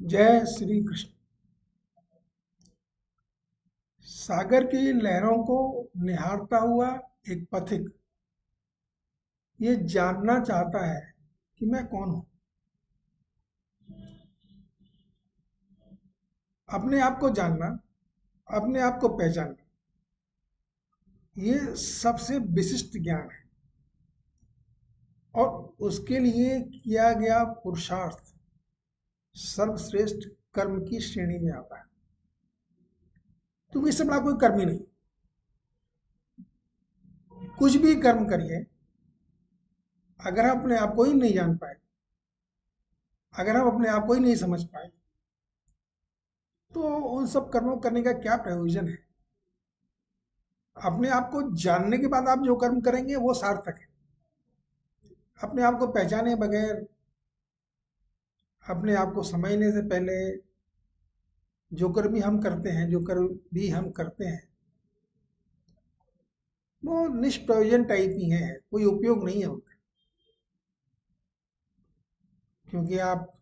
जय श्री कृष्ण। सागर की लहरों को निहारता हुआ एक पथिक ये जानना चाहता है कि मैं कौन हूं। अपने आप को जानना, अपने आप को पहचानना, ये सबसे विशिष्ट ज्ञान है और उसके लिए किया गया पुरुषार्थ सर्वश्रेष्ठ कर्म की श्रेणी में आता है। क्योंकि इससे बड़ा कोई कर्म ही नहीं। कुछ भी कर्म करिए, अगर हम अपने आप को ही नहीं जान पाए, अगर हम अपने आप को ही नहीं समझ पाए, तो उन सब कर्मों करने का क्या प्रयोजन है। अपने आप को जानने के बाद आप जो कर्म करेंगे वो सार्थक है। अपने आप को पहचाने बगैर, अपने आप को समझने से पहले जो कर्म भी हम करते हैं, जो कर्म भी हम करते हैं, वो निष्प्रयोजन टाइप ही है, कोई उपयोग नहीं है उनका। क्योंकि आप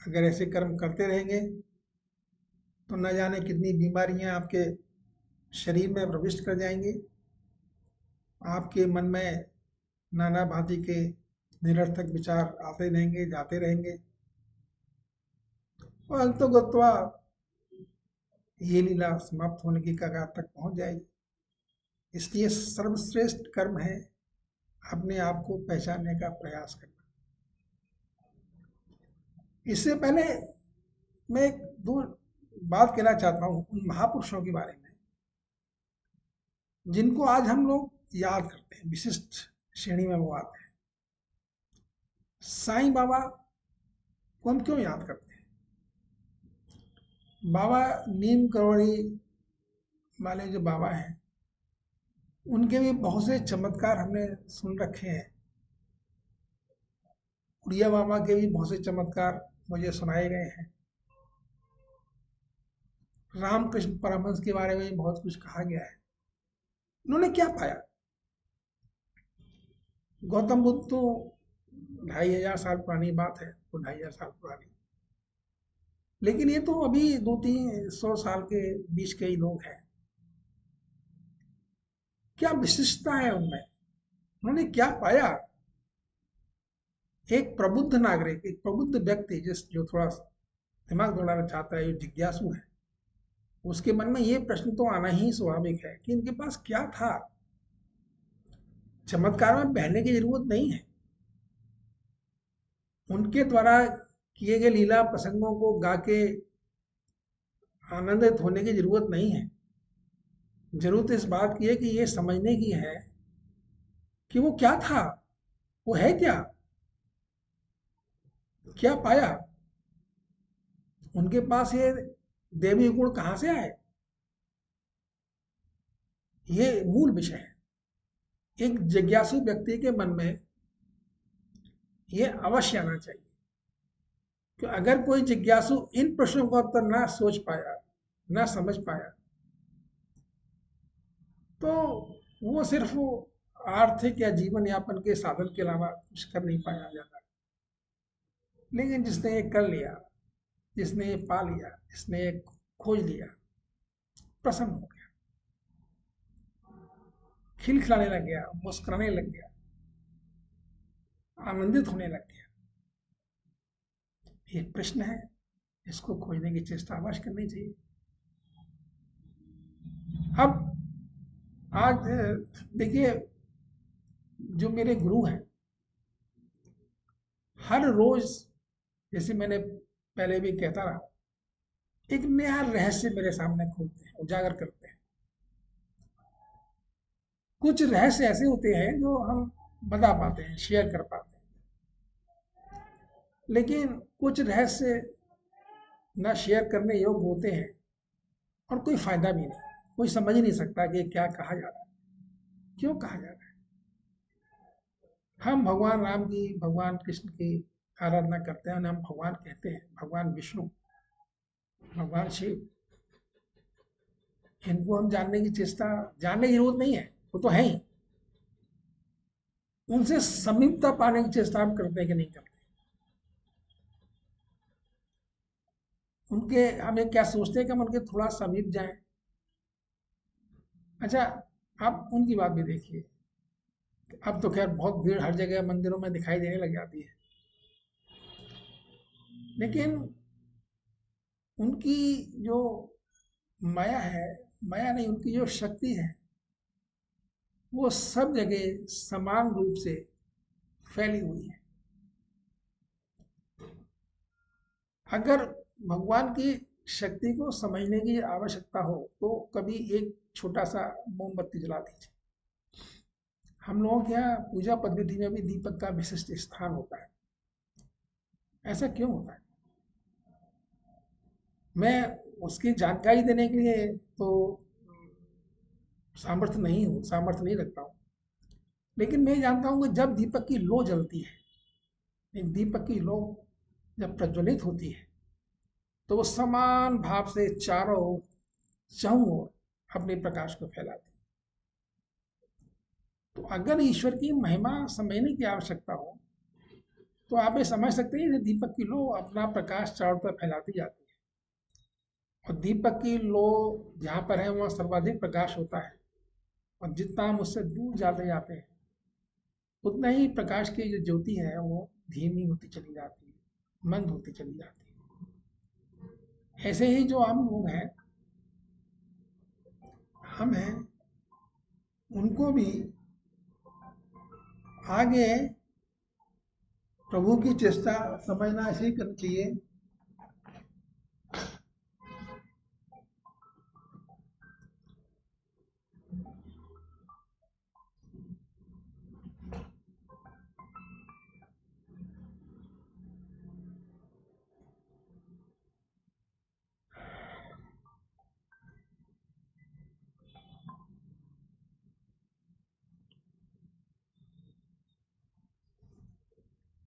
अगर ऐसे कर्म करते रहेंगे तो न जाने कितनी बीमारियां आपके शरीर में प्रविष्ट कर जाएंगी। आपके मन में नाना भांति के निरर्थक विचार आते रहेंगे, जाते रहेंगे और अंततोगत्वा ये लीला समाप्त होने की कगार तक पहुंच जाएगी। इसलिए सर्वश्रेष्ठ कर्म है अपने आप को पहचानने का प्रयास करना। इससे पहले मैं एक दो बात कहना चाहता हूं उन महापुरुषों के बारे में जिनको आज हम लोग याद करते हैं, विशिष्ट श्रेणी में वो आते हैं। साईं बाबा को हम क्यों याद करते हैं? बाबा नीम करोड़ी वाले जो बाबा हैं, उनके भी बहुत से चमत्कार हमने सुन रखे हैं। उड़िया बाबा के भी बहुत से चमत्कार मुझे सुनाए गए हैं। रामकृष्ण परमहंस के बारे में बहुत कुछ कहा गया है। उन्होंने क्या पाया? गौतम बुद्ध तो 2500 साल पुरानी बात है, तो 2500 साल पुरानी, लेकिन ये तो अभी 200-300 साल के बीच के ही लोग हैं। क्या विशिष्टता है उनमें? उन्होंने क्या पाया? एक प्रबुद्ध नागरिक, एक प्रबुद्ध व्यक्ति जो थोड़ा दिमाग दौड़ाना चाहता है, जो जिज्ञासु है, उसके मन में ये प्रश्न तो आना ही स्वाभाविक है कि इनके पास क्या था। चमत्कार में बहने की जरूरत नहीं है। उनके द्वारा किए गए लीला प्रसंगों को गा के आनंदित होने की जरूरत नहीं है। जरूरत इस बात की है कि ये समझने की है कि वो क्या था, वो है क्या, क्या पाया। उनके पास ये देवी गुण कहां से आए, ये मूल विषय है। एक जिज्ञासु व्यक्ति के मन में ये अवश्य आना चाहिए कि अगर कोई जिज्ञासु इन प्रश्नों का उत्तर ना सोच पाया, ना समझ पाया, तो वो सिर्फ वो आर्थिक या जीवन यापन के साधन के अलावा कुछ कर नहीं पाया जाता। लेकिन जिसने ये कर लिया, जिसने ये पा लिया, जिसने ये खोज लिया, प्रसन्न हो गया, खिलखिलाने लग गया, मुस्कुराने लग गया, आनंदित होने लग गया। ये प्रश्न है, इसको खोजने की चेष्टा अवश्य करनी चाहिए। अब आज देखिए, जो मेरे गुरु हैं, हर रोज, जैसे मैंने पहले भी कहता रहा, एक नया रहस्य मेरे सामने खोलते हैं, उजागर करते हैं। कुछ रहस्य ऐसे होते हैं जो हम बता पाते हैं, शेयर कर पाते हैं, लेकिन कुछ रहस्य ना शेयर करने योग्य होते हैं और कोई फायदा भी नहीं। कोई समझ ही नहीं सकता कि क्या कहा जा रहा है, क्यों कहा जा रहा है। हम भगवान राम की, भगवान कृष्ण की आराधना करते हैं, हम भगवान कहते हैं, भगवान विष्णु, भगवान शिव, इनको हम जानने की चेष्टा, जानने की जरूरत नहीं है, वो तो है ही। उनसे समीपता पाने की चेष्टा हम करते हैं कि नहीं करते? उनके हमें क्या सोचते हैं कि हम उनके थोड़ा समीप जाएं। अच्छा, आप उनकी बात भी देखिए। अब तो खैर बहुत भीड़ हर जगह मंदिरों में दिखाई देने लग जाती है, लेकिन उनकी जो माया है, माया नहीं, उनकी जो शक्ति है, वो सब जगह समान रूप से फैली हुई है। अगर भगवान की शक्ति को समझने की आवश्यकता हो तो कभी एक छोटा सा मोमबत्ती जला दीजिए। हम लोगों के यहाँ पूजा पद्धति में भी दीपक का विशिष्ट स्थान होता है। ऐसा क्यों होता है? मैं उसकी जानकारी देने के लिए तो सामर्थ्य नहीं रखता हूँ, लेकिन मैं जानता हूँ कि जब दीपक की लौ जलती है, एक दीपक की लौ जब प्रज्वलित होती है, तो वो समान भाव से चहुं ओर अपने प्रकाश को फैलाती है। तो अगर ईश्वर की महिमा समझने की आवश्यकता हो तो आप ये समझ सकते हैं कि दीपक की लौ अपना प्रकाश चारों तरफ फैलाती जाती है, और दीपक की लौ जहाँ पर है वहाँ सर्वाधिक प्रकाश होता है, और जितना हम उससे दूर जाते जाते हैं उतना ही प्रकाश की जो ज्योति है वो धीमी होती चली जाती है, मंद होती चली जाती है। ऐसे ही जो हम लोग हैं, हम हैं, उनको भी आगे प्रभु की चेष्टा समझना ऐसे ही करनी चाहिए